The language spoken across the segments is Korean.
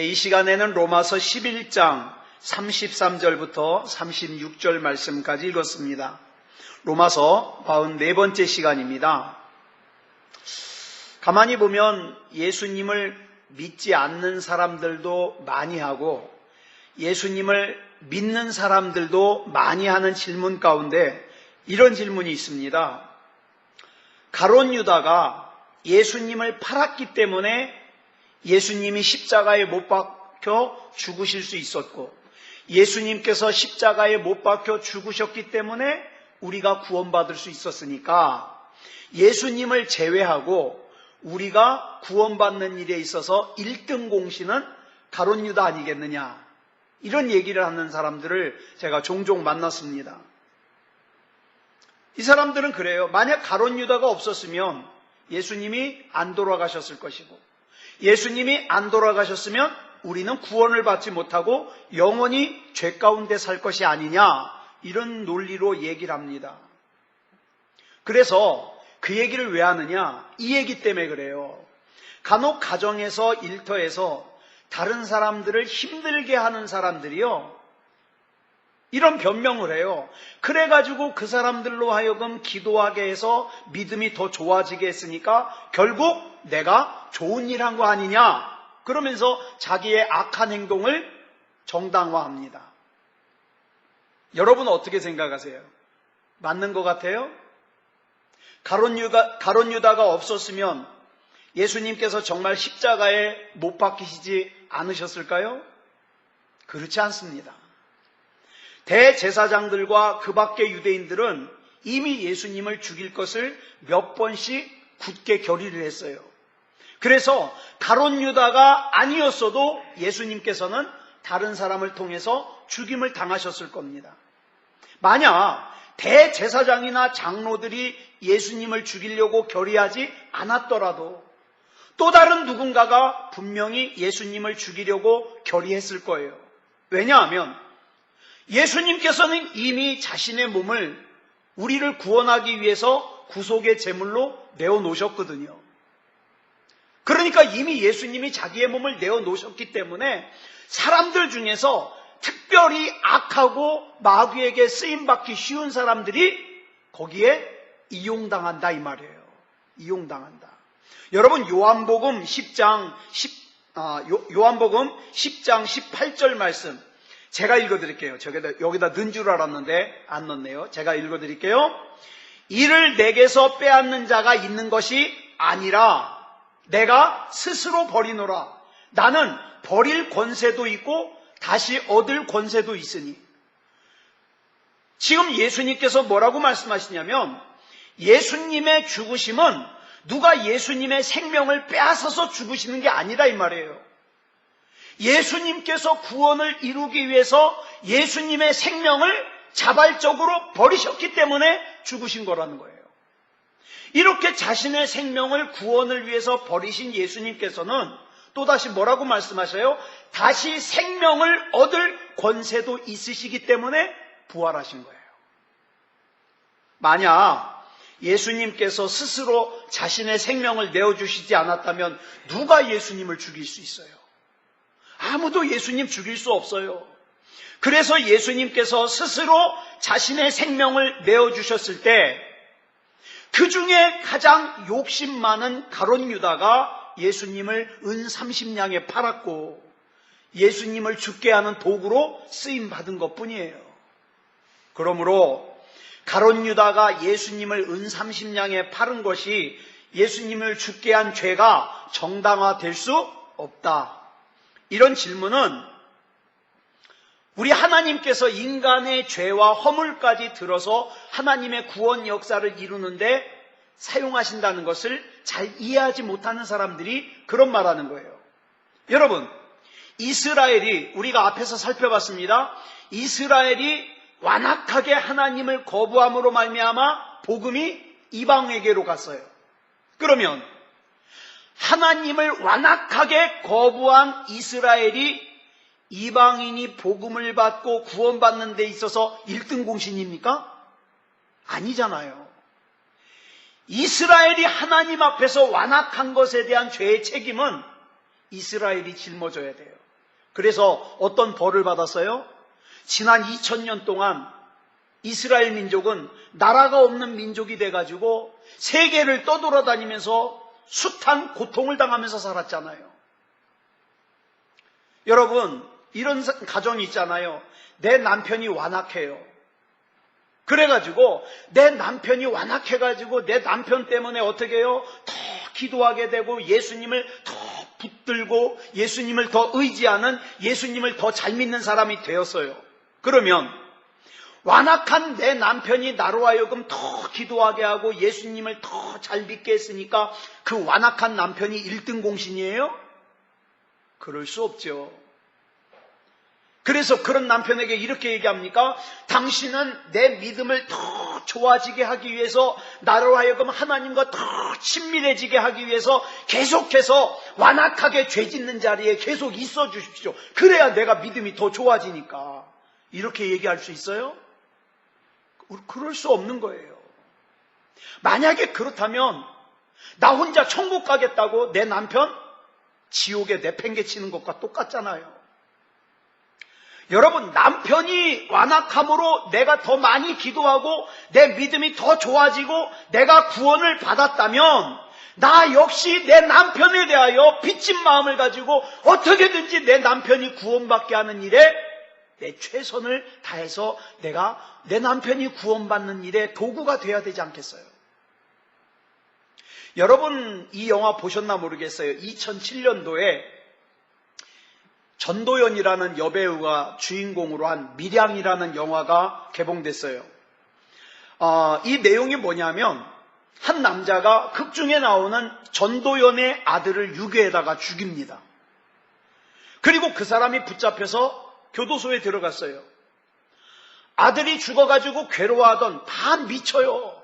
이 시간에는 로마서 11장 33절부터 36절 말씀까지 읽었습니다. 로마서 44번째 시간입니다. 가만히 보면 예수님을 믿지 않는 사람들도 많이 하고 예수님을 믿는 사람들도 많이 하는 질문 가운데 이런 질문이 있습니다. 가룟 유다가 예수님을 팔았기 때문에 예수님이 십자가에 못 박혀 죽으실 수 있었고 예수님께서 십자가에 못 박혀 죽으셨기 때문에 우리가 구원받을 수 있었으니까 예수님을 제외하고 우리가 구원받는 일에 있어서 1등 공신은 가룟 유다 아니겠느냐, 이런 얘기를 하는 사람들을 제가 종종 만났습니다. 이 사람들은 그래요. 만약 가룟 유다가 없었으면 예수님이 안 돌아가셨을 것이고 예수님이 안 돌아가셨으면 우리는 구원을 받지 못하고 영원히 죄 가운데 살 것이 아니냐, 이런 논리로 얘기를 합니다. 그래서 그 얘기를 왜 하느냐, 이 얘기 때문에 그래요. 간혹 가정에서 일터에서 다른 사람들을 힘들게 하는 사람들이요, 이런 변명을 해요. 그래가지고 그 사람들로 하여금 기도하게 해서 믿음이 더 좋아지게 했으니까 결국 내가 좋은 일 한 거 아니냐, 그러면서 자기의 악한 행동을 정당화합니다. 여러분은 어떻게 생각하세요? 맞는 것 같아요? 가룟 유다가 없었으면 예수님께서 정말 십자가에 못 박히시지 않으셨을까요? 그렇지 않습니다. 대제사장들과 그 밖의 유대인들은 이미 예수님을 죽일 것을 몇 번씩 굳게 결의를 했어요. 그래서 가룟 유다가 아니었어도 예수님께서는 다른 사람을 통해서 죽임을 당하셨을 겁니다. 만약 대제사장이나 장로들이 예수님을 죽이려고 결의하지 않았더라도 또 다른 누군가가 분명히 예수님을 죽이려고 결의했을 거예요. 왜냐하면 예수님께서는 이미 자신의 몸을 우리를 구원하기 위해서 구속의 제물로 내어놓으셨거든요. 그러니까 이미 예수님이 자기의 몸을 내어놓으셨기 때문에 사람들 중에서 특별히 악하고 마귀에게 쓰임받기 쉬운 사람들이 거기에 이용당한다, 이 말이에요. 이용당한다. 여러분, 요한복음 10장 18절 말씀 제가 읽어드릴게요. 여기다 넣은 줄 알았는데 안 넣네요. 제가 읽어드릴게요. 이를 내게서 빼앗는 자가 있는 것이 아니라 내가 스스로 버리노라. 나는 버릴 권세도 있고 다시 얻을 권세도 있으니. 지금 예수님께서 뭐라고 말씀하시냐면 예수님의 죽으심은 누가 예수님의 생명을 빼앗아서 죽으시는 게 아니라 이 말이에요. 예수님께서 구원을 이루기 위해서 예수님의 생명을 자발적으로 버리셨기 때문에 죽으신 거라는 거예요. 이렇게 자신의 생명을 구원을 위해서 버리신 예수님께서는 또다시 뭐라고 말씀하셔요? 다시 생명을 얻을 권세도 있으시기 때문에 부활하신 거예요. 만약 예수님께서 스스로 자신의 생명을 내어주시지 않았다면 누가 예수님을 죽일 수 있어요? 아무도 예수님 죽일 수 없어요. 그래서 예수님께서 스스로 자신의 생명을 내어주셨을 때 그 중에 가장 욕심 많은 가룟 유다가 예수님을 은 30냥에 팔았고 예수님을 죽게 하는 도구로 쓰임받은 것뿐이에요. 그러므로 가룟 유다가 예수님을 은 30냥에 팔은 것이 예수님을 죽게 한 죄가 정당화될 수 없다. 이런 질문은 우리 하나님께서 인간의 죄와 허물까지 들어서 하나님의 구원 역사를 이루는데 사용하신다는 것을 잘 이해하지 못하는 사람들이 그런 말하는 거예요. 여러분, 이스라엘이, 우리가 앞에서 살펴봤습니다. 이스라엘이 완악하게 하나님을 거부함으로 말미암아 복음이 이방에게로 갔어요. 그러면 하나님을 완악하게 거부한 이스라엘이 이방인이 복음을 받고 구원받는 데 있어서 1등 공신입니까? 아니잖아요. 이스라엘이 하나님 앞에서 완악한 것에 대한 죄의 책임은 이스라엘이 짊어져야 돼요. 그래서 어떤 벌을 받았어요? 지난 2000년 동안 이스라엘 민족은 나라가 없는 민족이 돼가지고 세계를 떠돌아다니면서 숱한 고통을 당하면서 살았잖아요. 여러분, 이런 가정이 있잖아요. 내 남편이 완악해요. 그래가지고 내 남편이 완악해가지고 내 남편 때문에 어떻게 해요? 더 기도하게 되고 예수님을 더 붙들고 예수님을 더 의지하는, 예수님을 더 잘 믿는 사람이 되었어요. 그러면 완악한 내 남편이 나로 하여금 더 기도하게 하고 예수님을 더 잘 믿게 했으니까 그 완악한 남편이 1등 공신이에요? 그럴 수 없죠. 그래서 그런 남편에게 이렇게 얘기합니까? 당신은 내 믿음을 더 좋아지게 하기 위해서, 나로 하여금 하나님과 더 친밀해지게 하기 위해서 계속해서 완악하게 죄 짓는 자리에 계속 있어 주십시오. 그래야 내가 믿음이 더 좋아지니까. 이렇게 얘기할 수 있어요? 그럴 수 없는 거예요. 만약에 그렇다면 나 혼자 천국 가겠다고 내 남편 지옥에 내팽개치는 것과 똑같잖아요. 여러분, 남편이 완악함으로 내가 더 많이 기도하고 내 믿음이 더 좋아지고 내가 구원을 받았다면 나 역시 내 남편에 대하여 빚진 마음을 가지고 어떻게든지 내 남편이 구원받게 하는 일에 내 최선을 다해서 내가 내 남편이 구원받는 일에 도구가 되어야 되지 않겠어요? 여러분, 이 영화 보셨나 모르겠어요. 2007년도에 전도연이라는 여배우가 주인공으로 한 밀양이라는 영화가 개봉됐어요. 이 내용이 뭐냐면 한 남자가 극 중에 나오는 전도연의 아들을 유괴에다가 죽입니다. 그리고 그 사람이 붙잡혀서 교도소에 들어갔어요. 아들이 죽어가지고 괴로워하던, 다 미쳐요.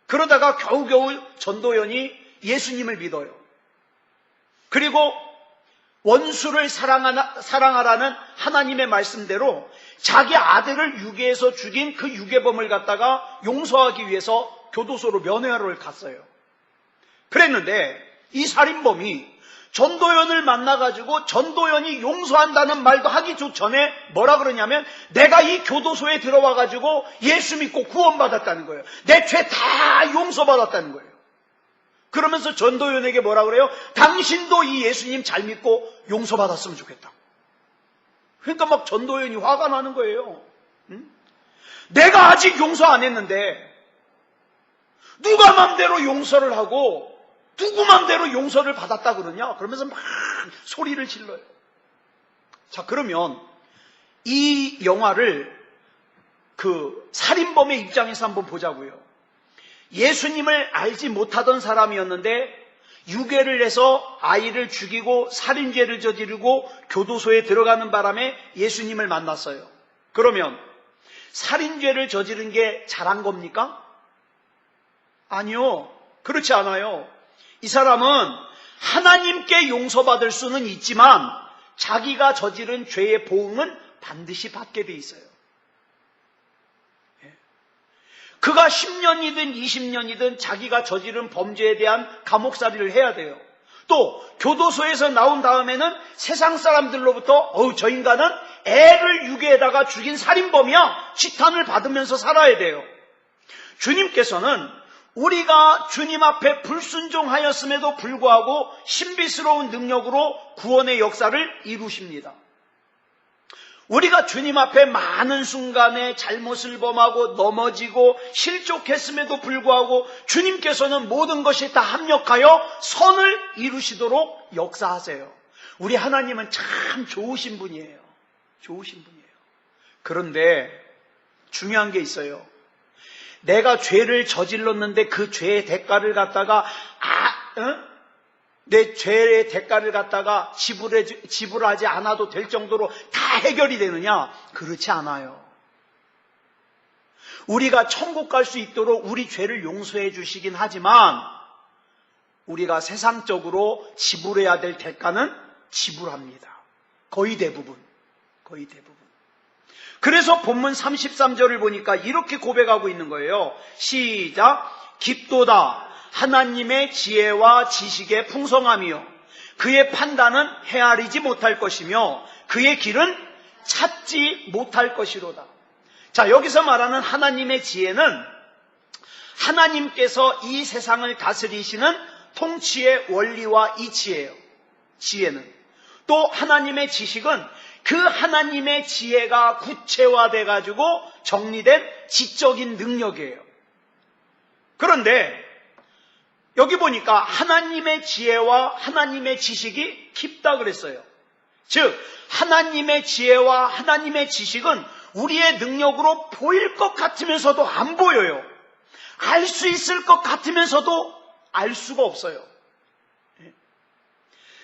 그러다가 겨우겨우 전도연이 예수님을 믿어요. 그리고 원수를 사랑하라는 하나님의 말씀대로 자기 아들을 유괴해서 죽인 그 유괴범을 갖다가 용서하기 위해서 교도소로 면회하러 갔어요. 그랬는데 이 살인범이 전도연을 만나가지고 전도연이 용서한다는 말도 하기 전에 뭐라 그러냐면 내가 이 교도소에 들어와가지고 예수 믿고 구원받았다는 거예요. 내 죄 다 용서받았다는 거예요. 그러면서 전도연에게 뭐라 그래요? 당신도 이 예수님 잘 믿고 용서받았으면 좋겠다. 그러니까 막 전도연이 화가 나는 거예요. 응? 내가 아직 용서 안 했는데 누가 맘대로 용서를 하고 누구 맘대로 용서를 받았다 그러냐? 그러면서 막 소리를 질러요. 자, 그러면 이 영화를 그 살인범의 입장에서 한번 보자고요. 예수님을 알지 못하던 사람이었는데 유괴를 해서 아이를 죽이고 살인죄를 저지르고 교도소에 들어가는 바람에 예수님을 만났어요. 그러면 살인죄를 저지른 게 잘한 겁니까? 아니요. 그렇지 않아요. 이 사람은 하나님께 용서받을 수는 있지만 자기가 저지른 죄의 보응은 반드시 받게 돼 있어요. 그가 10년이든 20년이든 자기가 저지른 범죄에 대한 감옥살이를 해야 돼요. 또 교도소에서 나온 다음에는 세상 사람들로부터 저 인간은 애를 유괴에다가 죽인 살인범이야, 지탄을 받으면서 살아야 돼요. 주님께서는 우리가 주님 앞에 불순종하였음에도 불구하고 신비스러운 능력으로 구원의 역사를 이루십니다. 우리가 주님 앞에 많은 순간에 잘못을 범하고 넘어지고 실족했음에도 불구하고 주님께서는 모든 것이 다 합력하여 선을 이루시도록 역사하세요. 우리 하나님은 참 좋으신 분이에요. 좋으신 분이에요. 그런데 중요한 게 있어요. 내가 죄를 저질렀는데 그 죄의 대가를 갖다가 내 죄의 대가를 갖다가 지불하지 않아도 될 정도로 다 해결이 되느냐? 그렇지 않아요. 우리가 천국 갈 수 있도록 우리 죄를 용서해 주시긴 하지만 우리가 세상적으로 지불해야 될 대가는 지불합니다. 거의 대부분. 그래서 본문 33절을 보니까 이렇게 고백하고 있는 거예요. 시작. 깊도다 하나님의 지혜와 지식의 풍성함이요 그의 판단은 헤아리지 못할 것이며 그의 길은 찾지 못할 것이로다. 자, 여기서 말하는 하나님의 지혜는 하나님께서 이 세상을 다스리시는 통치의 원리와 이치예요. 지혜는. 또 하나님의 지식은 그 하나님의 지혜가 구체화돼 가지고 정리된 지적인 능력이에요. 그런데 여기 보니까 하나님의 지혜와 하나님의 지식이 깊다 그랬어요. 즉 하나님의 지혜와 하나님의 지식은 우리의 능력으로 보일 것 같으면서도 안 보여요. 알 수 있을 것 같으면서도 알 수가 없어요.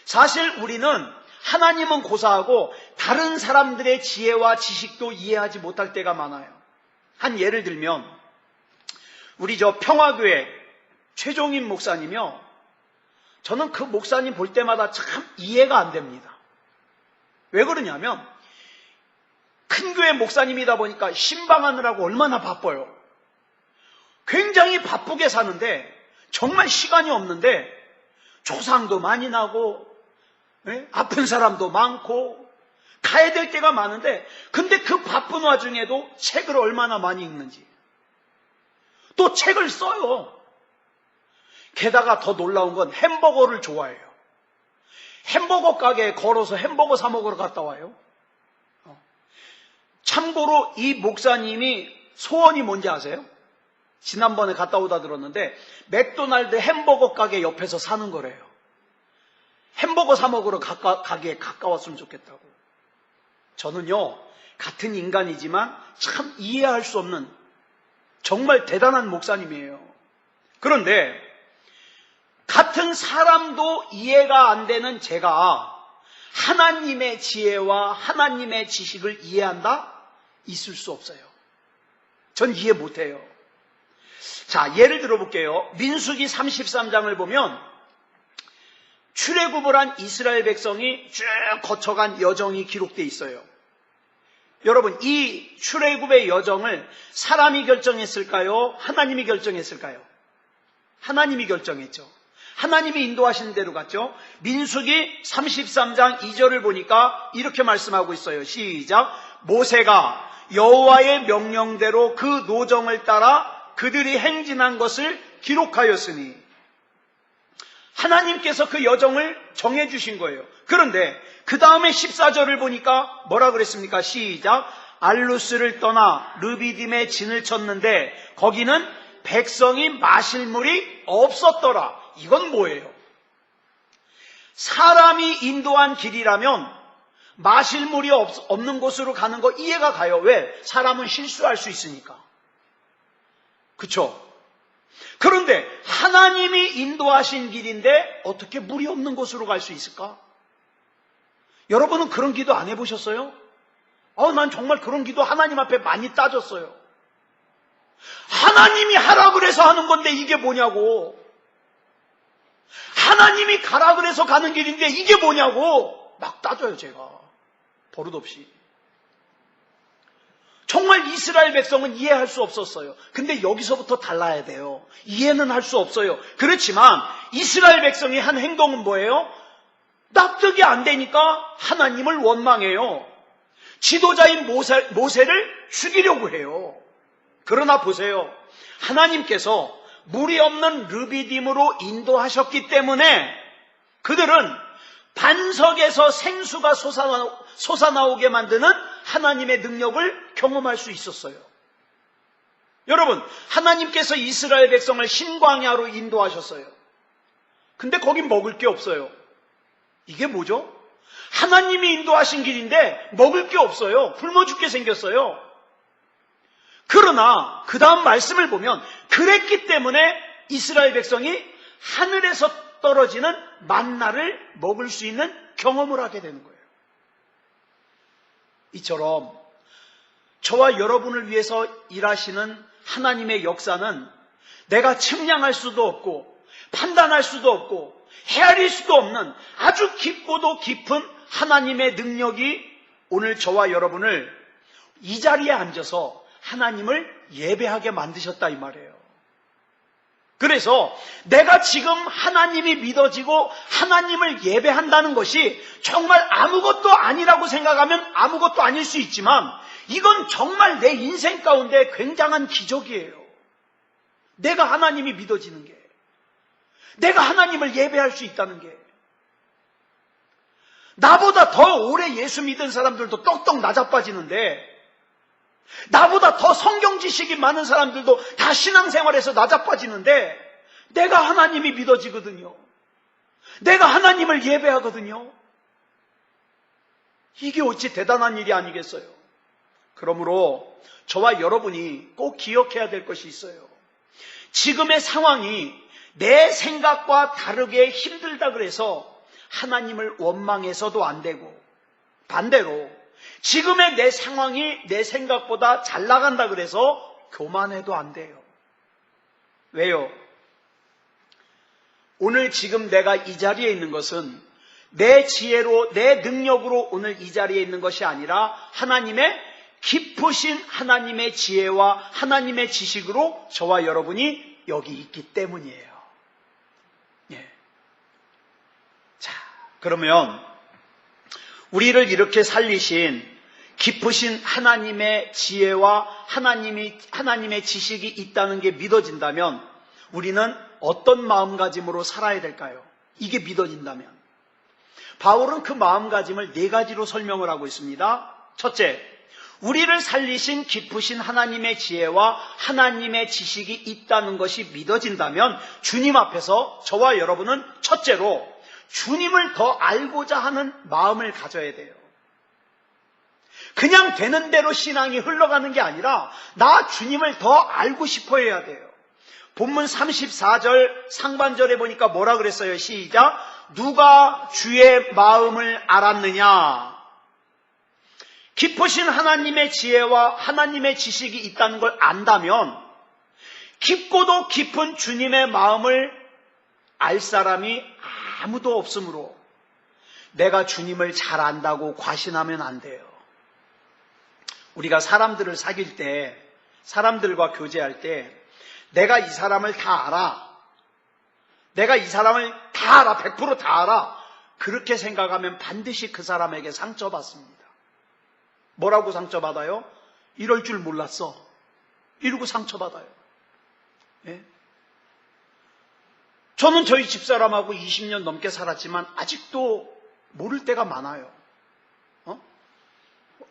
사실 우리는 하나님은 고사하고 다른 사람들의 지혜와 지식도 이해하지 못할 때가 많아요. 한 예를 들면 우리 평화교회 최종인 목사님이요. 저는 그 목사님 볼 때마다 참 이해가 안 됩니다. 왜 그러냐면 큰 교회 목사님이다 보니까 신방하느라고 얼마나 바빠요. 굉장히 바쁘게 사는데 정말 시간이 없는데 조상도 많이 나고 아픈 사람도 많고 가야 될 때가 많은데 근데 그 바쁜 와중에도 책을 얼마나 많이 읽는지 또 책을 써요. 게다가 더 놀라운 건 햄버거를 좋아해요. 햄버거 가게에 걸어서 햄버거 사 먹으러 갔다 와요. 참고로 이 목사님이 소원이 뭔지 아세요? 지난번에 갔다 오다 들었는데 맥도날드 햄버거 가게 옆에서 사는 거래요. 햄버거 사 먹으러 가게에 가까웠으면 좋겠다고. 저는요, 같은 인간이지만 참 이해할 수 없는 정말 대단한 목사님이에요. 그런데 같은 사람도 이해가 안 되는 제가 하나님의 지혜와 하나님의 지식을 이해한다? 있을 수 없어요. 전 이해 못해요. 자, 예를 들어볼게요. 민수기 33장을 보면 출애굽을 한 이스라엘 백성이 쭉 거쳐간 여정이 기록되어 있어요. 여러분, 이 출애굽의 여정을 사람이 결정했을까요? 하나님이 결정했을까요? 하나님이 결정했죠. 하나님이 인도하시는 대로 갔죠. 민수기 33장 2절을 보니까 이렇게 말씀하고 있어요. 시작. 모세가 여호와의 명령대로 그 노정을 따라 그들이 행진한 것을 기록하였으니 하나님께서 그 여정을 정해주신 거예요. 그런데 그 다음에 14절을 보니까 뭐라 그랬습니까? 시작. 알루스를 떠나 르비딤에 진을 쳤는데 거기는 백성이 마실 물이 없었더라. 이건 뭐예요? 사람이 인도한 길이라면 마실 물이 없는 곳으로 가는 거 이해가 가요. 왜? 사람은 실수할 수 있으니까. 그렇죠? 그런데 하나님이 인도하신 길인데 어떻게 물이 없는 곳으로 갈 수 있을까? 여러분은 그런 기도 안 해보셨어요? 난 정말 그런 기도 하나님 앞에 많이 따졌어요. 하나님이 하라 그래서 하는 건데 이게 뭐냐고. 하나님이 가라 그래서 가는 길인데 이게 뭐냐고 막 따져요. 제가 버릇없이. 정말 이스라엘 백성은 이해할 수 없었어요. 근데 여기서부터 달라야 돼요. 이해는 할 수 없어요. 그렇지만 이스라엘 백성이 한 행동은 뭐예요? 납득이 안 되니까 하나님을 원망해요. 지도자인 모세를 죽이려고 해요. 그러나 보세요. 하나님께서 물이 없는 르비딤으로 인도하셨기 때문에 그들은 반석에서 생수가 솟아나오게 만드는 하나님의 능력을 경험할 수 있었어요. 여러분, 하나님께서 이스라엘 백성을 신광야로 인도하셨어요. 근데 거긴 먹을 게 없어요. 이게 뭐죠? 하나님이 인도하신 길인데 먹을 게 없어요. 굶어 죽게 생겼어요. 그러나 그 다음 말씀을 보면 그랬기 때문에 이스라엘 백성이 하늘에서 떨어지는 만나를 먹을 수 있는 경험을 하게 되는 거예요. 이처럼 저와 여러분을 위해서 일하시는 하나님의 역사는 내가 측량할 수도 없고 판단할 수도 없고 헤아릴 수도 없는 아주 깊고도 깊은 하나님의 능력이 오늘 저와 여러분을 이 자리에 앉아서 하나님을 예배하게 만드셨다 이 말이에요. 그래서 내가 지금 하나님이 믿어지고 하나님을 예배한다는 것이 정말 아무것도 아니라고 생각하면 아무것도 아닐 수 있지만 이건 정말 내 인생 가운데 굉장한 기적이에요. 내가 하나님이 믿어지는 게, 내가 하나님을 예배할 수 있다는 게. 나보다 더 오래 예수 믿은 사람들도 떡떡 나자빠지는데, 나보다 더 성경 지식이 많은 사람들도 다 신앙생활에서 나자빠지는데 내가 하나님이 믿어지거든요. 내가 하나님을 예배하거든요. 이게 어찌 대단한 일이 아니겠어요? 그러므로 저와 여러분이 꼭 기억해야 될 것이 있어요. 지금의 상황이 내 생각과 다르게 힘들다 그래서 하나님을 원망해서도 안 되고, 반대로 지금의 내 상황이 내 생각보다 잘 나간다 그래서 교만해도 안 돼요. 왜요? 오늘 지금 내가 이 자리에 있는 것은 내 지혜로, 내 능력으로 오늘 이 자리에 있는 것이 아니라 하나님의 깊으신 하나님의 지혜와 하나님의 지식으로 저와 여러분이 여기 있기 때문이에요. 예. 자, 그러면 우리를 이렇게 살리신 깊으신 하나님의 지혜와 하나님의 지식이 있다는 게 믿어진다면 우리는 어떤 마음가짐으로 살아야 될까요? 이게 믿어진다면. 바울은 그 마음가짐을 4가지로 설명을 하고 있습니다. 첫째, 우리를 살리신 깊으신 하나님의 지혜와 하나님의 지식이 있다는 것이 믿어진다면 주님 앞에서 저와 여러분은 첫째로 주님을 더 알고자 하는 마음을 가져야 돼요. 그냥 되는 대로 신앙이 흘러가는 게 아니라 나 주님을 더 알고 싶어 해야 돼요. 본문 34절 상반절에 보니까 뭐라 그랬어요? 시작. 누가 주의 마음을 알았느냐? 깊으신 하나님의 지혜와 하나님의 지식이 있다는 걸 안다면 깊고도 깊은 주님의 마음을 알 사람이 아무도 없으므로 내가 주님을 잘 안다고 과신하면 안 돼요. 우리가 사람들을 사귈 때, 사람들과 교제할 때 내가 이 사람을 다 알아, 내가 이 사람을 다 알아, 100% 다 알아, 그렇게 생각하면 반드시 그 사람에게 상처받습니다. 뭐라고 상처받아요? 이럴 줄 몰랐어, 이러고 상처받아요. 예? 저는 저희 집사람하고 20년 넘게 살았지만 아직도 모를 때가 많아요.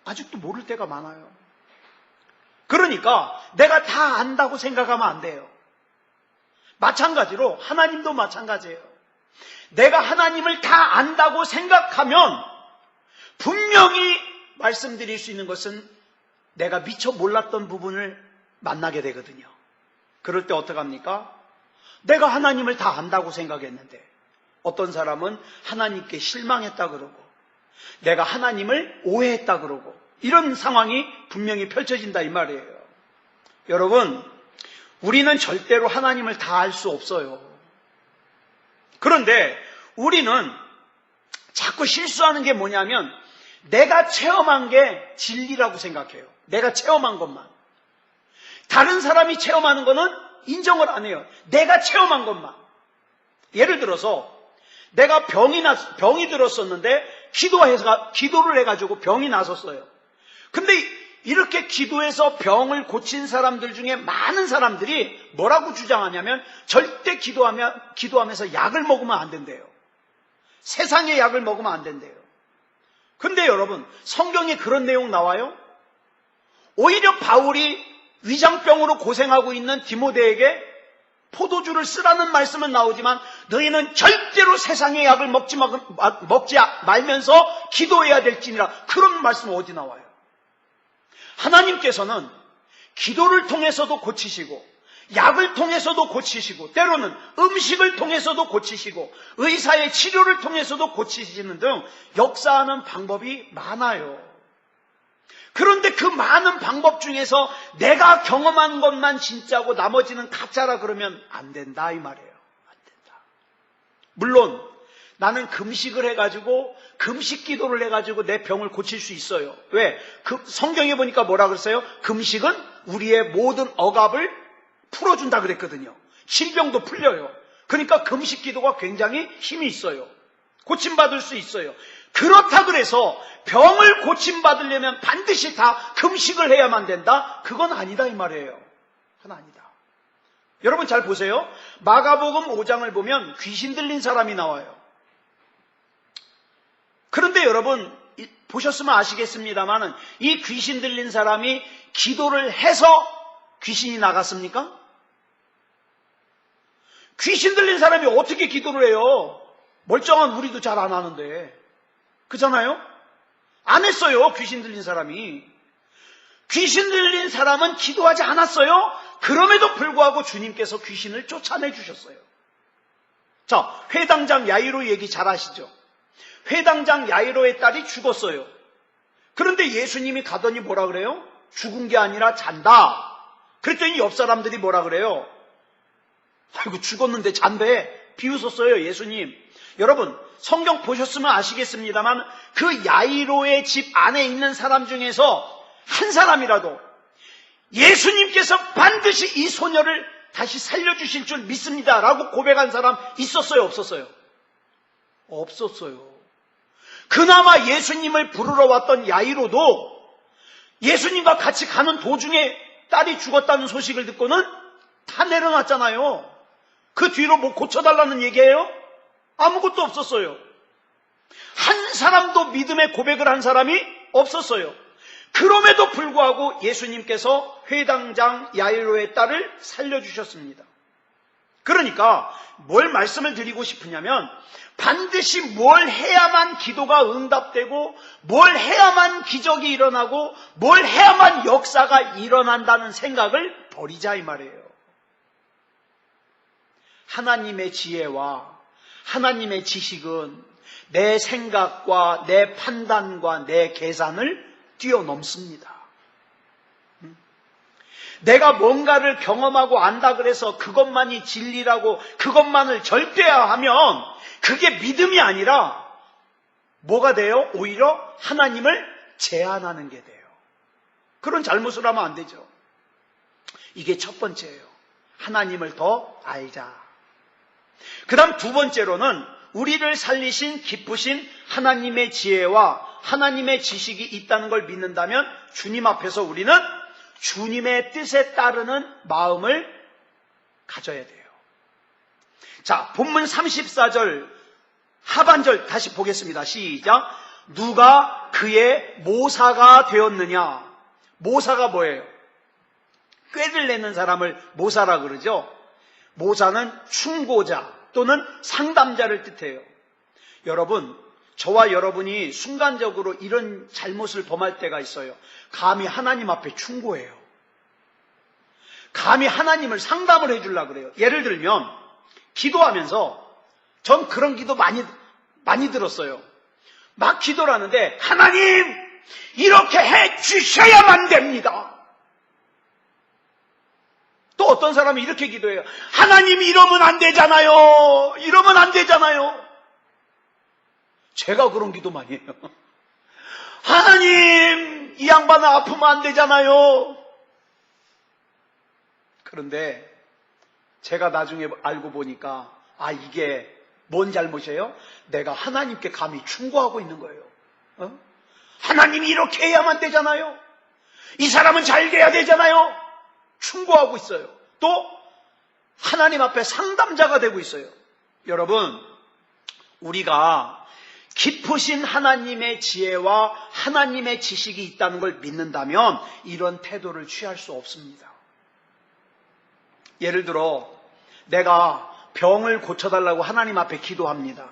아직도 모를 때가 많아요. 그러니까 내가 다 안다고 생각하면 안 돼요. 마찬가지로 하나님도 마찬가지예요. 내가 하나님을 다 안다고 생각하면 분명히 말씀드릴 수 있는 것은 내가 미처 몰랐던 부분을 만나게 되거든요. 그럴 때 어떡합니까? 내가 하나님을 다 안다고 생각했는데 어떤 사람은 하나님께 실망했다 그러고 내가 하나님을 오해했다 그러고 이런 상황이 분명히 펼쳐진다 이 말이에요. 여러분, 우리는 절대로 하나님을 다 알 수 없어요. 그런데 우리는 자꾸 실수하는 게 뭐냐면 내가 체험한 게 진리라고 생각해요. 내가 체험한 것만. 다른 사람이 체험하는 거는 인정을 안 해요. 내가 체험한 것만. 예를 들어서 내가 병이 들었었는데 기도를 해가지고 병이 나섰어요. 근데 이렇게 기도해서 병을 고친 사람들 중에 많은 사람들이 뭐라고 주장하냐면 절대 기도하면서 약을 먹으면 안 된대요. 세상의 약을 먹으면 안 된대요. 근데 여러분, 성경에 그런 내용 나와요? 오히려 바울이 위장병으로 고생하고 있는 디모데에게 포도주를 쓰라는 말씀은 나오지만 너희는 절대로 세상의 약을 먹지 말면서 기도해야 될지니라, 그런 말씀은 어디 나와요? 하나님께서는 기도를 통해서도 고치시고 약을 통해서도 고치시고 때로는 음식을 통해서도 고치시고 의사의 치료를 통해서도 고치시는 등 역사하는 방법이 많아요. 그런데 그 많은 방법 중에서 내가 경험한 것만 진짜고 나머지는 가짜라 그러면 안 된다 이 말이에요. 안 된다. 물론 나는 금식을 해가지고 금식 기도를 해가지고 내 병을 고칠 수 있어요. 왜? 성경에 보니까 뭐라 그랬어요? 금식은 우리의 모든 억압을 풀어준다 그랬거든요. 질병도 풀려요. 그러니까 금식 기도가 굉장히 힘이 있어요. 고침받을 수 있어요. 그렇다 그래서 병을 고침받으려면 반드시 다 금식을 해야만 된다? 그건 아니다 이 말이에요. 그건 아니다. 여러분 잘 보세요. 마가복음 5장을 보면 귀신 들린 사람이 나와요. 그런데 여러분 보셨으면 아시겠습니다만 이 귀신 들린 사람이 기도를 해서 귀신이 나갔습니까? 귀신 들린 사람이 어떻게 기도를 해요? 멀쩡한 우리도 잘 안 하는데. 그잖아요? 안 했어요. 귀신 들린 사람이. 귀신 들린 사람은 기도하지 않았어요. 그럼에도 불구하고 주님께서 귀신을 쫓아내 주셨어요. 자, 회당장 야이로 얘기 잘 아시죠? 회당장 야이로의 딸이 죽었어요. 그런데 예수님이 가더니 뭐라 그래요? 죽은 게 아니라 잔다. 그랬더니 옆 사람들이 뭐라 그래요? 아이고 죽었는데 잔대. 비웃었어요 예수님. 여러분 성경 보셨으면 아시겠습니다만 그 야이로의 집 안에 있는 사람 중에서 한 사람이라도 예수님께서 반드시 이 소녀를 다시 살려주실 줄 믿습니다 라고 고백한 사람 있었어요 없었어요? 없었어요. 그나마 예수님을 부르러 왔던 야이로도 예수님과 같이 가는 도중에 딸이 죽었다는 소식을 듣고는 다 내려놨잖아요. 그 뒤로 뭐 고쳐달라는 얘기예요? 아무것도 없었어요. 한 사람도 믿음의 고백을 한 사람이 없었어요. 그럼에도 불구하고 예수님께서 회당장 야이로의 딸을 살려주셨습니다. 그러니까 뭘 말씀을 드리고 싶으냐면 반드시 뭘 해야만 기도가 응답되고 뭘 해야만 기적이 일어나고 뭘 해야만 역사가 일어난다는 생각을 버리자 이 말이에요. 하나님의 지혜와 하나님의 지식은 내 생각과 내 판단과 내 계산을 뛰어넘습니다. 내가 뭔가를 경험하고 안다 그래서 그것만이 진리라고 그것만을 절대화하면 그게 믿음이 아니라 뭐가 돼요? 오히려 하나님을 제한하는 게 돼요. 그런 잘못을 하면 안 되죠. 이게 첫 번째예요. 하나님을 더 알자. 그 다음 두 번째로는 우리를 살리신 기쁘신 하나님의 지혜와 하나님의 지식이 있다는 걸 믿는다면 주님 앞에서 우리는 주님의 뜻에 따르는 마음을 가져야 돼요. 자, 본문 34절 하반절 다시 보겠습니다. 시작. 누가 그의 모사가 되었느냐? 모사가 뭐예요? 꾀를 내는 사람을 모사라 그러죠. 모사는 충고자 또는 상담자를 뜻해요. 여러분, 저와 여러분이 순간적으로 이런 잘못을 범할 때가 있어요. 감히 하나님 앞에 충고해요. 감히 하나님을 상담을 해주려고 그래요. 예를 들면 기도하면서 전 그런 기도 많이 들었어요. 막 기도를 하는데 하나님 이렇게 해주셔야만 됩니다. 또 어떤 사람이 이렇게 기도해요. 하나님 이러면 안 되잖아요. 이러면 안 되잖아요. 제가 그런 기도 많이 해요. 하나님 이 양반은 아프면 안 되잖아요. 그런데 제가 나중에 알고 보니까 이게 뭔 잘못이에요? 내가 하나님께 감히 충고하고 있는 거예요. 하나님이 이렇게 해야만 되잖아요. 이 사람은 잘 돼야 되잖아요. 충고하고 있어요. 또 하나님 앞에 상담자가 되고 있어요. 여러분, 우리가 깊으신 하나님의 지혜와 하나님의 지식이 있다는 걸 믿는다면 이런 태도를 취할 수 없습니다. 예를 들어 내가 병을 고쳐달라고 하나님 앞에 기도합니다.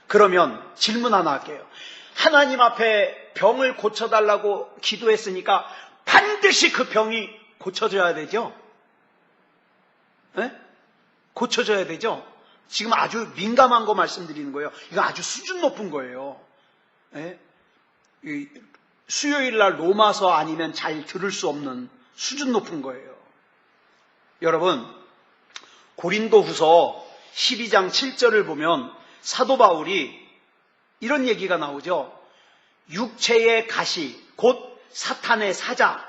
그러면 질문 하나 할게요. 하나님 앞에 병을 고쳐달라고 기도했으니까 반드시 그 병이 고쳐져야 되죠? 네? 고쳐져야 되죠? 지금 아주 민감한 거 말씀드리는 거예요. 이거 아주 수준 높은 거예요. 네? 수요일 날 로마서 아니면 잘 들을 수 없는 수준 높은 거예요. 여러분, 고린도후서 12장 7절을 보면 사도 바울이 이런 얘기가 나오죠. 육체의 가시, 곧 사탄의 사자,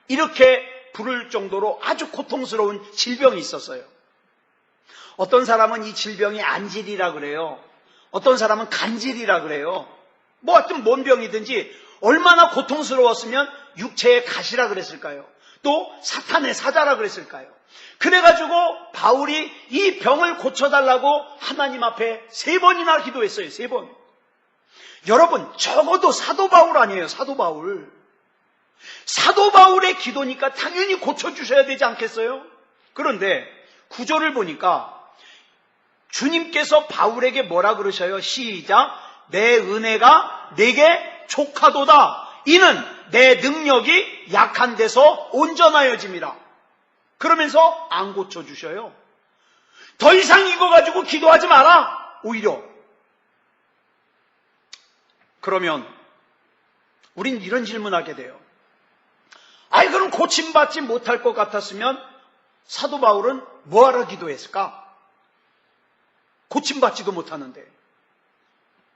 이렇게 부를 정도로 아주 고통스러운 질병이 있었어요. 어떤 사람은 이 질병이 안질이라 그래요. 어떤 사람은 간질이라 그래요. 뭐 하여튼 뭔 병이든지 얼마나 고통스러웠으면 육체의 가시라 그랬을까요? 또 사탄의 사자라 그랬을까요? 그래가지고 바울이 이 병을 고쳐달라고 하나님 앞에 3번이나 기도했어요. 3번. 여러분, 적어도 사도 바울 아니에요. 사도 바울. 사도 바울의 기도니까 당연히 고쳐주셔야 되지 않겠어요? 그런데 구절을 보니까 주님께서 바울에게 뭐라 그러셔요? 시작. 내 은혜가 내게 족하도다. 이는 내 능력이 약한 데서 온전하여짐이라. 그러면서 안 고쳐주셔요. 더 이상 이거 가지고 기도하지 마라. 오히려. 그러면 우린 이런 질문하게 돼요. 아이, 그럼 고침받지 못할 것 같았으면 사도 바울은 뭐하러 기도했을까? 고침받지도 못하는데.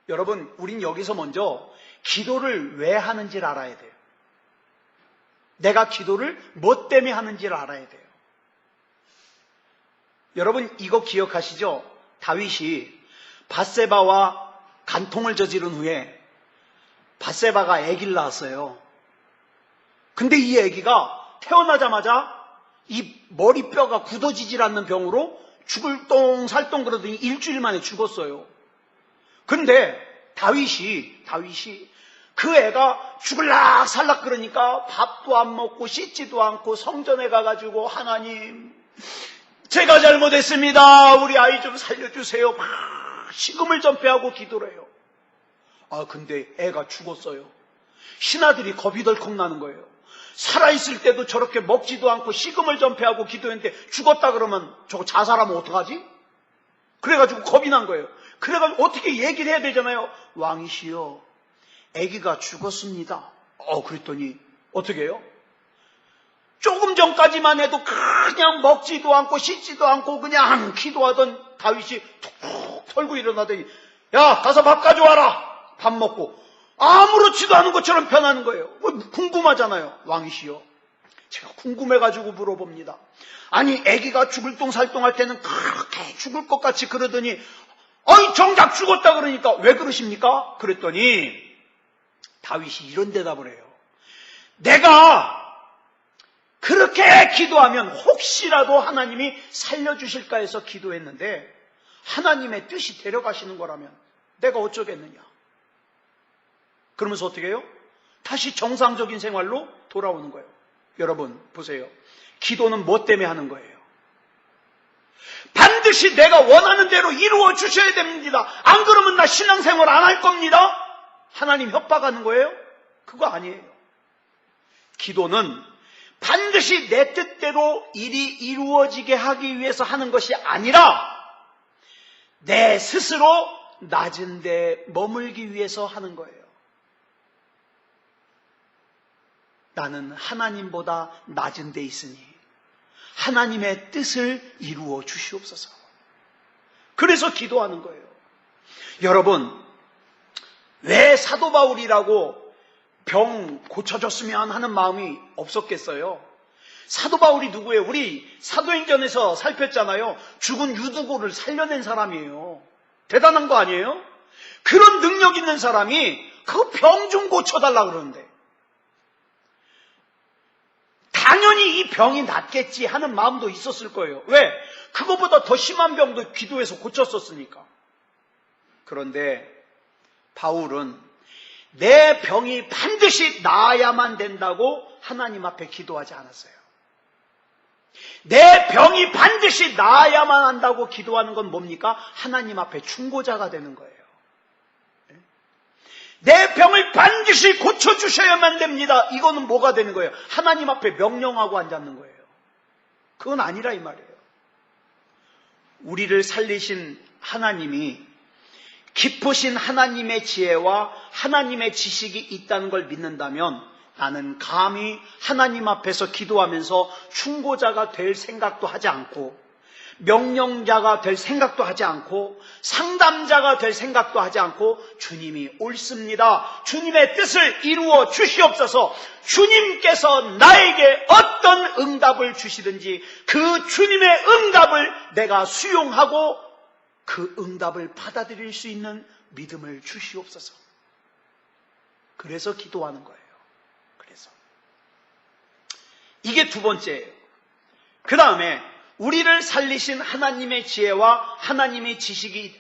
여러분, 우린 여기서 먼저 기도를 왜 하는지를 알아야 돼요. 내가 기도를 뭐 때문에 하는지를 알아야 돼요. 여러분, 이거 기억하시죠? 다윗이 밧세바와 간통을 저지른 후에 밧세바가 아기를 낳았어요. 근데 이 아기가 태어나자마자 이 머리뼈가 굳어지질 않는 병으로 죽을 똥살똥 그러더니 일주일 만에 죽었어요. 근데 다윗이 그 애가 죽을락 살락 그러니까 밥도 안 먹고 씻지도 않고 성전에 가가지고 하나님, 제가 잘못했습니다. 우리 아이 좀 살려주세요. 막 식음을 전폐하고 기도를 해요. 근데 애가 죽었어요. 신하들이 겁이 덜컥 나는 거예요. 살아있을 때도 저렇게 먹지도 않고 식음을 전폐하고 기도했는데 죽었다 그러면 저거 자살하면 어떡하지? 그래가지고 겁이 난 거예요. 그래가지고 어떻게 얘기를 해야 되잖아요. 왕이시여, 아기가 죽었습니다. 그랬더니 어떻게 해요? 조금 전까지만 해도 그냥 먹지도 않고 씻지도 않고 그냥 기도하던 다윗이 툭툭 털고 일어나더니, 야, 가서 밥 가져와라. 밥 먹고 아무렇지도 않은 것처럼 변하는 거예요. 궁금하잖아요. 왕이시여, 제가 궁금해가지고 물어봅니다. 아니, 아기가 죽을 똥살똥 할 때는 그렇게 죽을 것 같이 그러더니 정작 죽었다 그러니까 왜 그러십니까? 그랬더니 다윗이 이런 대답을 해요. 내가 그렇게 기도하면 혹시라도 하나님이 살려주실까 해서 기도했는데 하나님의 뜻이 데려가시는 거라면 내가 어쩌겠느냐. 그러면서 어떻게 해요? 다시 정상적인 생활로 돌아오는 거예요. 여러분 보세요. 기도는 뭐 때문에 하는 거예요? 반드시 내가 원하는 대로 이루어 주셔야 됩니다. 안 그러면 나 신앙생활 안 할 겁니다. 하나님 협박하는 거예요? 그거 아니에요. 기도는 반드시 내 뜻대로 일이 이루어지게 하기 위해서 하는 것이 아니라 내 스스로 낮은 데 머물기 위해서 하는 거예요. 나는 하나님보다 낮은 데 있으니 하나님의 뜻을 이루어 주시옵소서. 그래서 기도하는 거예요. 여러분, 왜 사도 바울이라고 병 고쳐줬으면 하는 마음이 없었겠어요? 사도 바울이 누구예요? 우리 사도행전에서 살폈잖아요. 죽은 유두고를 살려낸 사람이에요. 대단한 거 아니에요? 그런 능력 있는 사람이 그 병 좀 고쳐달라 그러는데 당연히 이 병이 낫겠지 하는 마음도 있었을 거예요. 왜? 그거보다 더 심한 병도 기도해서 고쳤었으니까. 그런데 바울은 내 병이 반드시 나아야만 된다고 하나님 앞에 기도하지 않았어요. 내 병이 반드시 나아야만 한다고 기도하는 건 뭡니까? 하나님 앞에 충고자가 되는 거예요. 내 병을 반드시 고쳐주셔야만 됩니다. 이거는 뭐가 되는 거예요? 하나님 앞에 명령하고 앉았는 거예요. 그건 아니라 이 말이에요. 우리를 살리신 하나님이 깊으신 하나님의 지혜와 하나님의 지식이 있다는 걸 믿는다면 나는 감히 하나님 앞에서 기도하면서 충고자가 될 생각도 하지 않고 명령자가 될 생각도 하지 않고 상담자가 될 생각도 하지 않고 주님이 옳습니다. 주님의 뜻을 이루어 주시옵소서. 주님께서 나에게 어떤 응답을 주시든지 그 주님의 응답을 내가 수용하고 그 응답을 받아들일 수 있는 믿음을 주시옵소서. 그래서 기도하는 거예요. 그래서 이게 두 번째예요. 그 다음에 우리를 살리신 하나님의 지혜와 하나님의 지식이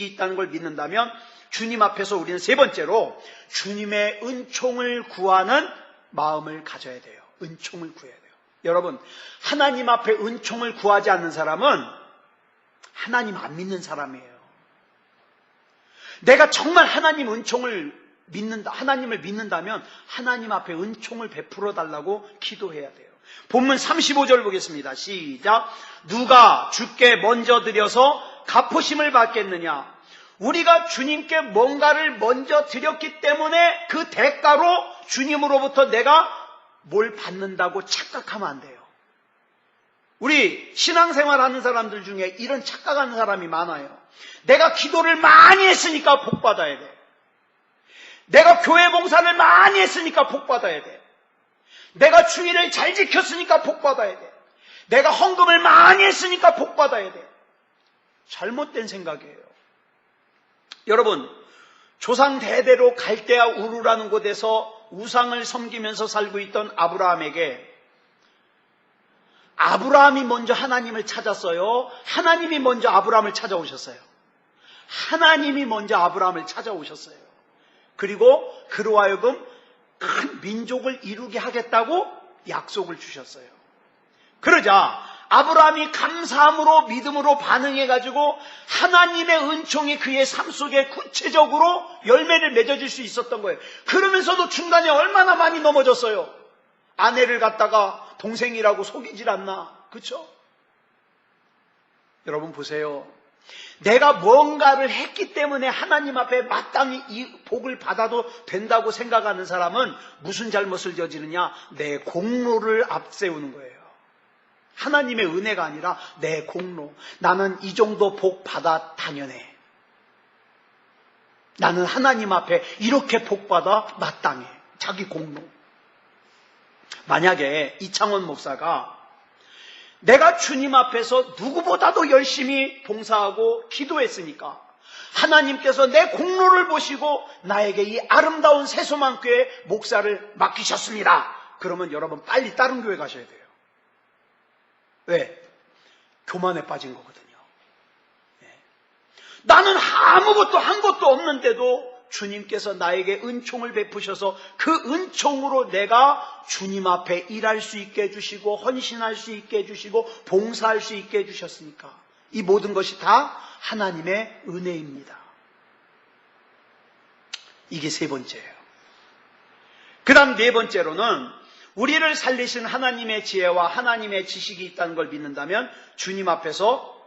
있다는 걸 믿는다면 주님 앞에서 우리는 세 번째로 주님의 은총을 구하는 마음을 가져야 돼요. 은총을 구해야 돼요. 여러분, 하나님 앞에 은총을 구하지 않는 사람은 하나님 안 믿는 사람이에요. 내가 정말 하나님을 믿는다면 하나님 앞에 은총을 베풀어 달라고 기도해야 돼요. 본문 35절 보겠습니다. 시작. 누가 주께 먼저 드려서 갚으심을 받겠느냐? 우리가 주님께 뭔가를 먼저 드렸기 때문에 그 대가로 주님으로부터 내가 뭘 받는다고 착각하면 안 돼요. 우리 신앙생활 하는 사람들 중에 이런 착각하는 사람이 많아요. 내가 기도를 많이 했으니까 복 받아야 돼. 내가 교회 봉사를 많이 했으니까 복 받아야 돼. 내가 주일을 잘 지켰으니까 복 받아야 돼. 내가 헌금을 많이 했으니까 복 받아야 돼. 잘못된 생각이에요. 여러분, 조상 대대로 갈대아 우르라는 곳에서 우상을 섬기면서 살고 있던 아브라함에게 아브라함이 먼저 하나님을 찾았어요? 하나님이 먼저 아브라함을 찾아오셨어요? 하나님이 먼저 아브라함을 찾아오셨어요. 그리고 그로 하여금 큰 민족을 이루게 하겠다고 약속을 주셨어요. 그러자 아브라함이 감사함으로 믿음으로 반응해가지고 하나님의 은총이 그의 삶 속에 구체적으로 열매를 맺어줄 수 있었던 거예요. 그러면서도 중간에 얼마나 많이 넘어졌어요. 아내를 갖다가 동생이라고 속이질 않나. 그렇죠? 여러분 보세요. 내가 뭔가를 했기 때문에 하나님 앞에 마땅히 이 복을 받아도 된다고 생각하는 사람은 무슨 잘못을 저지르냐? 내 공로를 앞세우는 거예요. 하나님의 은혜가 아니라 내 공로. 나는 이 정도 복 받아 당연해. 나는 하나님 앞에 이렇게 복 받아 마땅해. 자기 공로. 만약에 이창원 목사가 내가 주님 앞에서 누구보다도 열심히 봉사하고 기도했으니까 하나님께서 내 공로를 보시고 나에게 이 아름다운 새소망교회 목사를 맡기셨습니다. 그러면 여러분 빨리 다른 교회 가셔야 돼요. 왜? 교만에 빠진 거거든요. 나는 아무것도 한 것도 없는데도 주님께서 나에게 은총을 베푸셔서 그 은총으로 내가 주님 앞에 일할 수 있게 해주시고 헌신할 수 있게 해주시고 봉사할 수 있게 해주셨으니까 이 모든 것이 다 하나님의 은혜입니다. 이게 세 번째예요. 그 다음 네 번째로는 우리를 살리신 하나님의 지혜와 하나님의 지식이 있다는 걸 믿는다면 주님 앞에서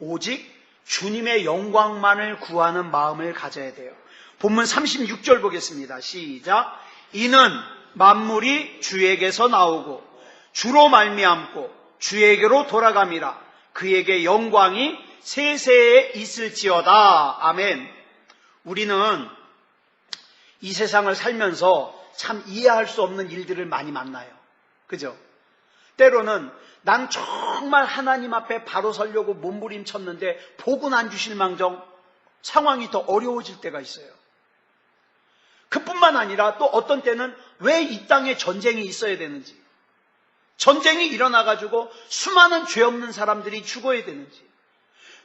오직 주님의 영광만을 구하는 마음을 가져야 돼요. 본문 36절 보겠습니다. 시작. 이는 만물이 주에게서 나오고 주로 말미암고 주에게로 돌아감이라. 그에게 영광이 세세에 있을지어다. 아멘. 우리는 이 세상을 살면서 참 이해할 수 없는 일들을 많이 만나요. 그죠? 때로는 난 정말 하나님 앞에 바로 서려고 몸부림쳤는데 복은 안 주실 망정 상황이 더 어려워질 때가 있어요. 그뿐만 아니라 또 어떤 때는 왜 이 땅에 전쟁이 있어야 되는지, 전쟁이 일어나가지고 수많은 죄 없는 사람들이 죽어야 되는지,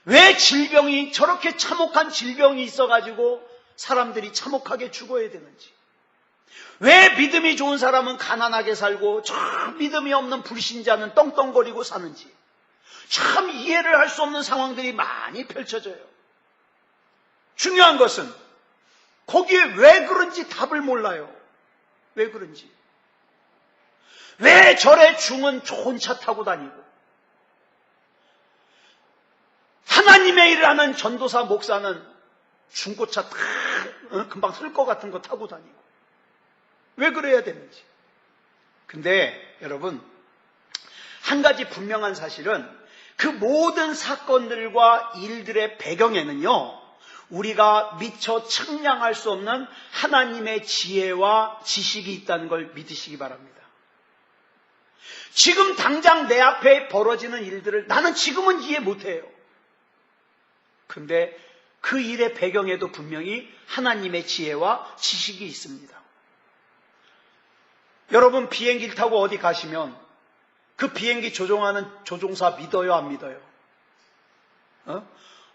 왜 질병이 저렇게 참혹한 질병이 있어가지고 사람들이 참혹하게 죽어야 되는지, 왜 믿음이 좋은 사람은 가난하게 살고 저 믿음이 없는 불신자는 떵떵거리고 사는지 참 이해를 할 수 없는 상황들이 많이 펼쳐져요. 중요한 것은 거기에 왜 그런지 답을 몰라요. 왜 그런지. 왜 절에 중은 좋은 차 타고 다니고 하나님의 일을 하는 전도사 목사는 중고차 다 금방 쓸 것 같은 거 타고 다니고 왜 그래야 되는지. 근데 여러분 한 가지 분명한 사실은 그 모든 사건들과 일들의 배경에는요, 우리가 미처 측량할 수 없는 하나님의 지혜와 지식이 있다는 걸 믿으시기 바랍니다. 지금 당장 내 앞에 벌어지는 일들을 나는 지금은 이해 못해요. 근데 그 일의 배경에도 분명히 하나님의 지혜와 지식이 있습니다. 여러분, 비행기를 타고 어디 가시면 그 비행기 조종하는 조종사 믿어요, 안 믿어요?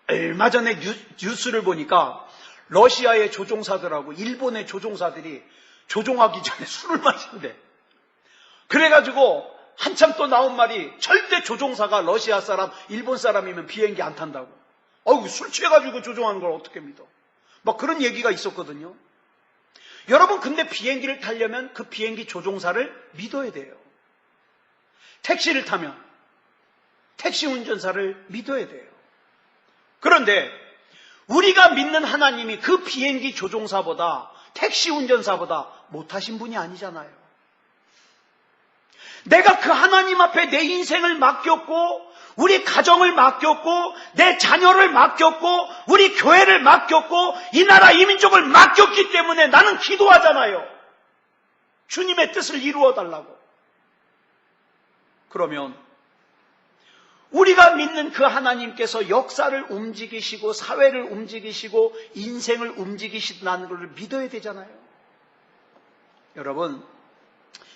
얼마 전에 뉴스를 보니까 러시아의 조종사들하고 일본의 조종사들이 조종하기 전에 술을 마신대. 그래가지고 한참 또 나온 말이, 절대 조종사가 러시아 사람, 일본 사람이면 비행기 안 탄다고. 술 취해가지고 조종하는 걸 어떻게 믿어? 막 그런 얘기가 있었거든요. 여러분, 근데 비행기를 타려면 그 비행기 조종사를 믿어야 돼요. 택시를 타면 택시 운전사를 믿어야 돼요. 그런데 우리가 믿는 하나님이 그 비행기 조종사보다, 택시 운전사보다 못하신 분이 아니잖아요. 내가 그 하나님 앞에 내 인생을 맡겼고, 우리 가정을 맡겼고, 내 자녀를 맡겼고, 우리 교회를 맡겼고, 이 나라 이 민족을 맡겼기 때문에 나는 기도하잖아요. 주님의 뜻을 이루어 달라고. 그러면 우리가 믿는 그 하나님께서 역사를 움직이시고 사회를 움직이시고 인생을 움직이신다는 것을 믿어야 되잖아요. 여러분,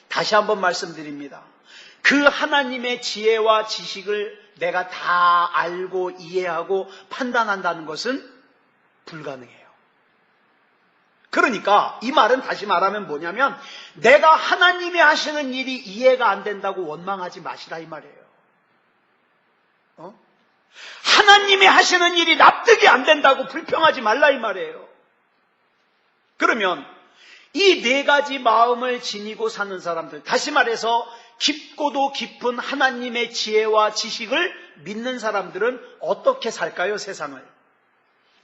다시 한번 말씀드립니다. 그 하나님의 지혜와 지식을 내가 다 알고 이해하고 판단한다는 것은 불가능해요. 그러니까 이 말은 다시 말하면 뭐냐면, 내가 하나님이 하시는 일이 이해가 안 된다고 원망하지 마시라 이 말이에요. 하나님이 하시는 일이 납득이 안 된다고 불평하지 말라 이 말이에요. 그러면 이 네 가지 마음을 지니고 사는 사람들, 다시 말해서 깊고도 깊은 하나님의 지혜와 지식을 믿는 사람들은 어떻게 살까요, 세상을?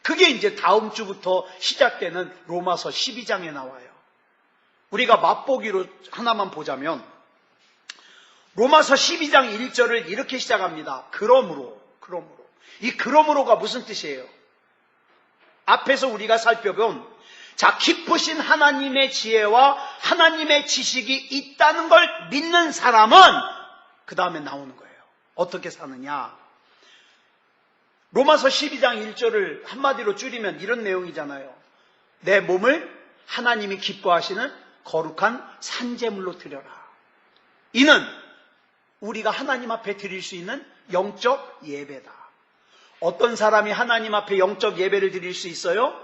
그게 이제 다음 주부터 시작되는 로마서 12장에 나와요. 우리가 맛보기로 하나만 보자면 로마서 12장 1절을 이렇게 시작합니다. 그러므로. 이 그러므로가 무슨 뜻이에요? 앞에서 우리가 살펴본 깊으신 하나님의 지혜와 하나님의 지식이 있다는 걸 믿는 사람은 그 다음에 나오는 거예요. 어떻게 사느냐? 로마서 12장 1절을 한마디로 줄이면 이런 내용이잖아요. 내 몸을 하나님이 기뻐하시는 거룩한 산제물로 드려라. 이는 우리가 하나님 앞에 드릴 수 있는 영적 예배다. 어떤 사람이 하나님 앞에 영적 예배를 드릴 수 있어요?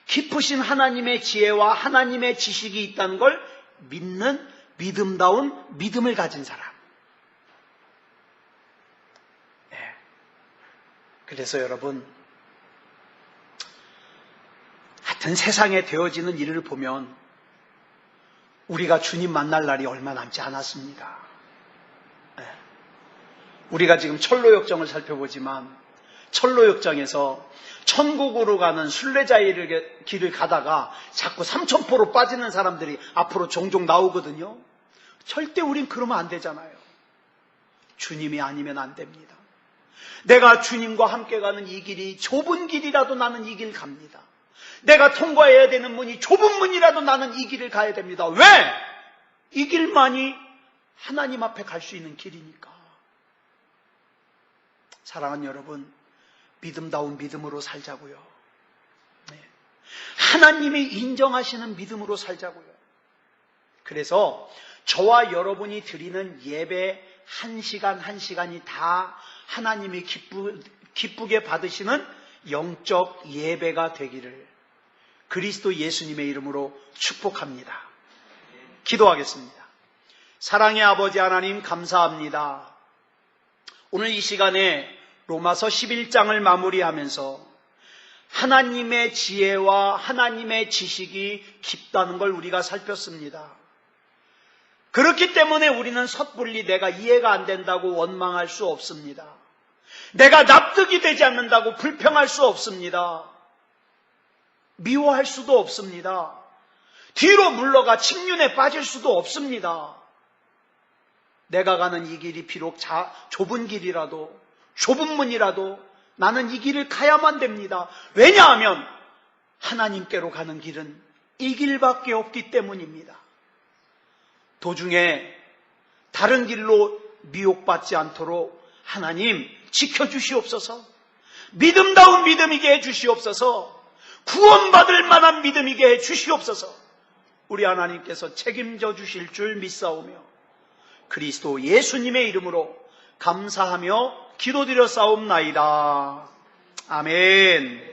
깊으신 하나님의 지혜와 하나님의 지식이 있다는 걸 믿는 믿음다운 믿음을 가진 사람. 네. 그래서 여러분, 하여튼 세상에 되어지는 일을 보면 우리가 주님 만날 날이 얼마 남지 않았습니다. 네. 우리가 지금 철로역정을 살펴보지만 철로역정에서 천국으로 가는 순례자의 길을 가다가 자꾸 삼천포로 빠지는 사람들이 앞으로 종종 나오거든요. 절대 우린 그러면 안 되잖아요. 주님이 아니면 안 됩니다. 내가 주님과 함께 가는 이 길이 좁은 길이라도 나는 이 길 갑니다. 내가 통과해야 되는 문이 좁은 문이라도 나는 이 길을 가야 됩니다. 왜? 이 길만이 하나님 앞에 갈 수 있는 길이니까. 사랑하는 여러분, 믿음다운 믿음으로 살자고요. 네. 하나님이 인정하시는 믿음으로 살자고요. 그래서 저와 여러분이 드리는 예배 한 시간 한 시간이 다 하나님이 기쁘게 받으시는 영적 예배가 되기를 그리스도 예수님의 이름으로 축복합니다. 기도하겠습니다. 사랑의 아버지 하나님, 감사합니다. 오늘 이 시간에 로마서 11장을 마무리하면서 하나님의 지혜와 하나님의 지식이 깊다는 걸 우리가 살폈습니다. 그렇기 때문에 우리는 섣불리 내가 이해가 안 된다고 원망할 수 없습니다. 내가 납득이 되지 않는다고 불평할 수 없습니다. 미워할 수도 없습니다. 뒤로 물러가 침륜에 빠질 수도 없습니다. 내가 가는 이 길이 비록 좁은 길이라도 좁은 문이라도 나는 이 길을 가야만 됩니다. 왜냐하면 하나님께로 가는 길은 이 길밖에 없기 때문입니다. 도중에 다른 길로 미혹받지 않도록 하나님 지켜주시옵소서. 믿음다운 믿음이게 해주시옵소서. 구원받을 만한 믿음이게 해주시옵소서. 우리 하나님께서 책임져 주실 줄 믿사오며 그리스도 예수님의 이름으로 감사하며 기도드려 싸움나이다. 아멘.